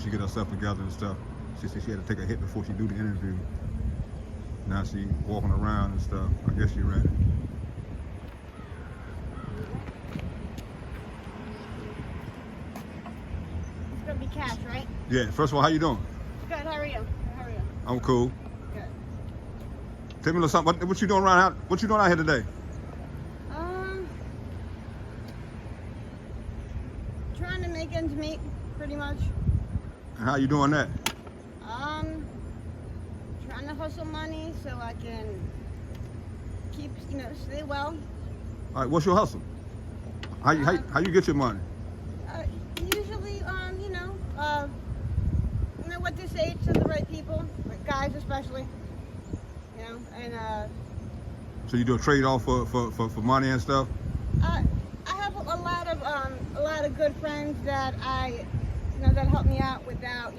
once she get herself together and stuff. She said she had to take a hit before she do the interview. Now she walking around and stuff. I guess she ready. It's gonna be cash, right? Yeah. First of all, how you doing? Good. How are you? How are you? I'm cool. Good. Tell me a little something. What you doing around? What you doing out here today? Trying to make ends meet, pretty much. And how you doing that? Trying to hustle money so I can keep, stay well. All right. What's your hustle? How you get your money? Usually, at this age, to the right people, like guys especially, and So you do a trade off for money and stuff? I have a lot of good friends that that help me out without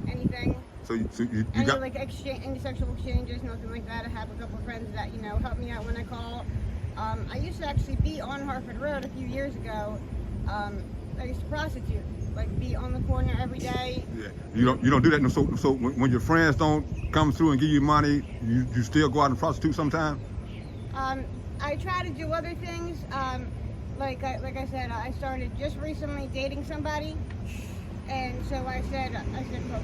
anything. So you Any got any sexual exchanges, nothing like that. I have a couple of friends that help me out when I call. I used to actually be on Hartford Road a few years ago. I used to prostitute, like be on the corner every day. Yeah. You don't do that. No, so when your friends don't come through and give you money, you still go out and prostitute sometimes? I try to do other things. Like I said, I started just recently dating somebody, and so I said, look,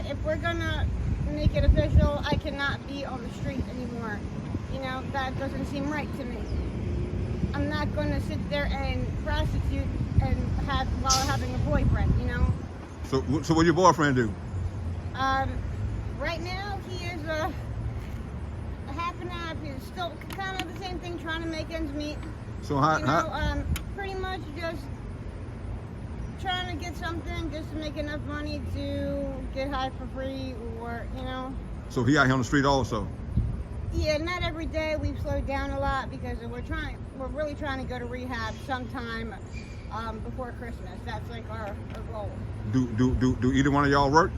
if we're gonna make it official, I cannot be on the street anymore. That doesn't seem right to me. I'm not gonna sit there and prostitute and while having a boyfriend. So what your boyfriend do? Right now he is a half and half. He's still kind of the same thing, trying to make ends meet. So how pretty much just trying to get something just to make enough money to get high for free, or So he out here on the street also? Yeah, not every day. We've slowed down a lot because we're really trying to go to rehab sometime before Christmas. That's like our goal. Do either one of y'all work?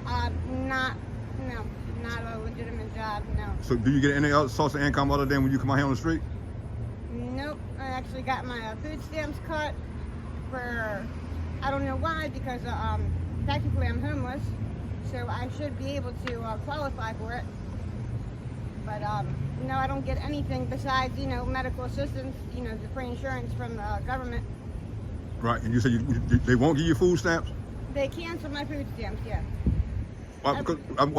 Not a legitimate job, no. So do you get any other source of income other than when you come out here on the street? Nope. I actually got my food stamps cut for, I don't know why, because technically I'm homeless, so I should be able to qualify for it. But no, I don't get anything besides medical assistance, the free insurance from the government. Right, and you said they won't give you food stamps? They cancel my food stamps, yeah. Why?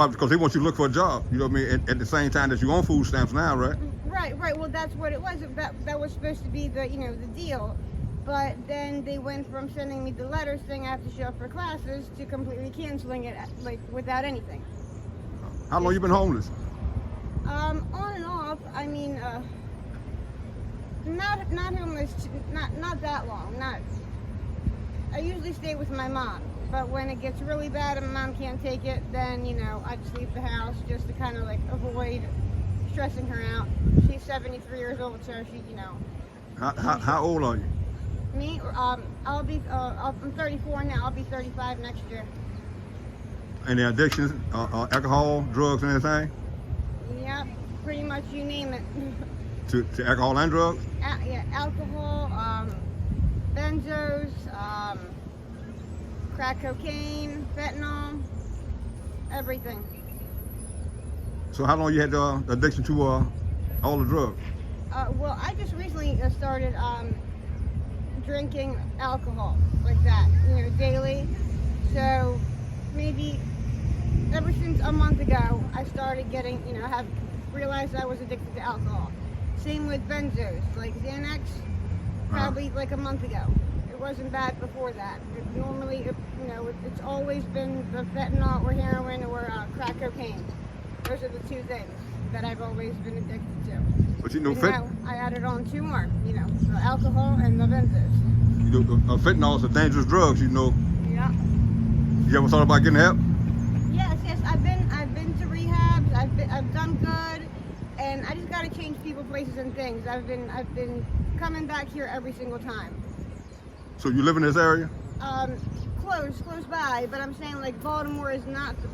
Because they want you to look for a job. You know what I mean? At the same time that you on food stamps now, right? Right. Well, that's what it was. That was supposed to be the the deal. But then they went from sending me the letters saying I have to show up for classes to completely canceling it, like without anything. How long you been homeless? On and off. I mean, not homeless. Not that long. I usually stay with my mom. But when it gets really bad and my mom can't take it, then, I just leave the house just to kind of avoid stressing her out. She's 73 years old, so she, How old are you? Me? I'm 34 now. I'll be 35 next year. Any addictions, alcohol, drugs, and anything? Yep, pretty much you name it. To alcohol and drugs? Yeah, alcohol, benzos, crack cocaine, fentanyl, everything. So how long you had the addiction to all the drugs? Well, I just recently started drinking alcohol like that, daily. So maybe ever since a month ago, I started getting, have realized I was addicted to alcohol. Same with benzos, like Xanax, probably like a month ago. It wasn't bad before that. It's always been the fentanyl or heroin or crack cocaine. Those are the two things that I've always been addicted to. But now I added on two more, the alcohol and the benzos. Fentanyl is a dangerous drug, Yeah. You ever thought about getting help? Yes. I've been to rehabs. I've done good, and I just got to change people, places, and things. I've been coming back here every single time. So you live in this area? Close by, but I'm saying Baltimore is not the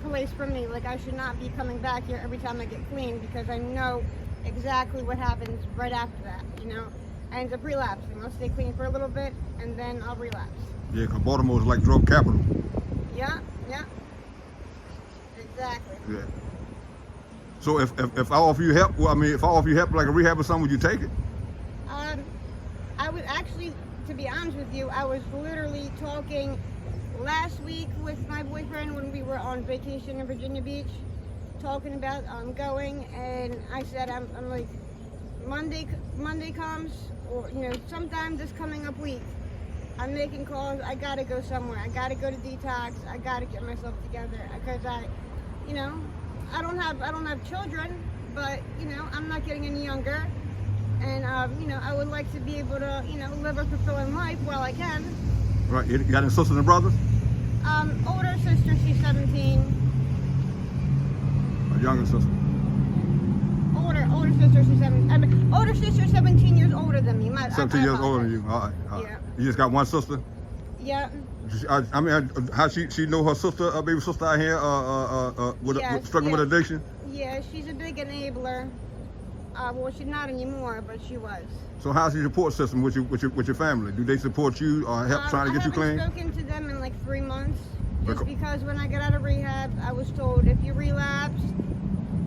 place for me. I should not be coming back here every time I get clean, because I know exactly what happens right after that. I end up relapsing. I'll stay clean for a little bit and then I'll relapse. Yeah, because Baltimore is like drug capital. Yeah, yeah. Exactly. Yeah. So if I offer you help, well, I mean, if I offer you help like a rehab or something, would you take it? I would actually, to be honest with you, I was literally talking last week with my boyfriend when we were on vacation in Virginia Beach, talking about going, and I said I'm like Monday comes, or sometime this coming up week, I'm making calls. I gotta go somewhere. I gotta go to detox. I gotta get myself together because I don't have children, but I'm not getting any younger, and I would like to be able to live a fulfilling life while I can. Right. You got any sisters and brothers? Older sister, she's 17. A younger sister. Older sister, she's 17. I mean, older sister, 17 years older than me. 17 years older than you. All right. Yeah. You just got one sister? Yeah. I mean, how she know her sister, baby sister out here, struggling with addiction? Yeah, she's a big enabler. Well, she's not anymore, but she was. So how's your support system with your family? Do they support you or help trying to get you clean? I haven't spoken to them in like 3 months, just because when I got out of rehab, I was told if you relapse,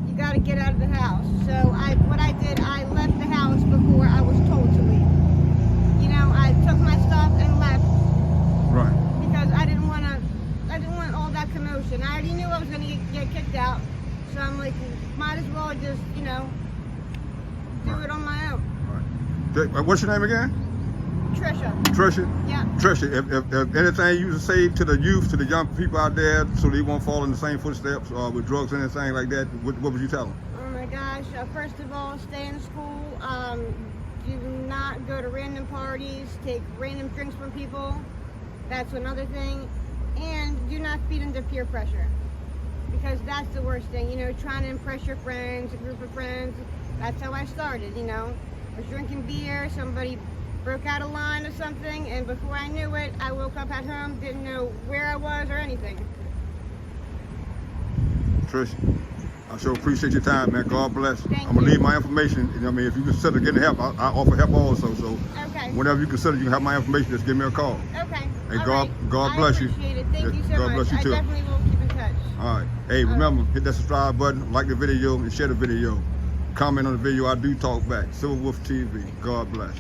you got to get out of the house. So what I did, I left the house before I was told to leave. I took my stuff and left. Right. Because I didn't want all that commotion. I already knew I was going to get kicked out, so I'm like, might as well just do it on my own. Right. What's your name again? Trisha. Trisha? Yeah. Trisha, if anything you say to the youth, to the young people out there, so they won't fall in the same footsteps with drugs and anything like that, what would you tell them? Oh my gosh, first of all, stay in school. Do not go to random parties, take random drinks from people. That's another thing. And do not feed into peer pressure, because that's the worst thing. Trying to impress your friends, a group of friends. That's how I started, I was drinking beer, somebody broke out of line or something, and before I knew it, I woke up at home, didn't know where I was or anything. Trish, I sure appreciate your time, man. God bless. Thank I'm going to you. leave my information. If you consider getting help, I offer help also. So Okay. whenever you consider you have my information, just give me a call. Okay. Hey, All God right. bless I you. appreciate it. Thank you so God much. bless you too. I definitely will keep in touch. All right. Hey, remember, hit that subscribe button, like the video, and share the video. Comment on the video. I do talk back. Silver Wolf TV. God bless.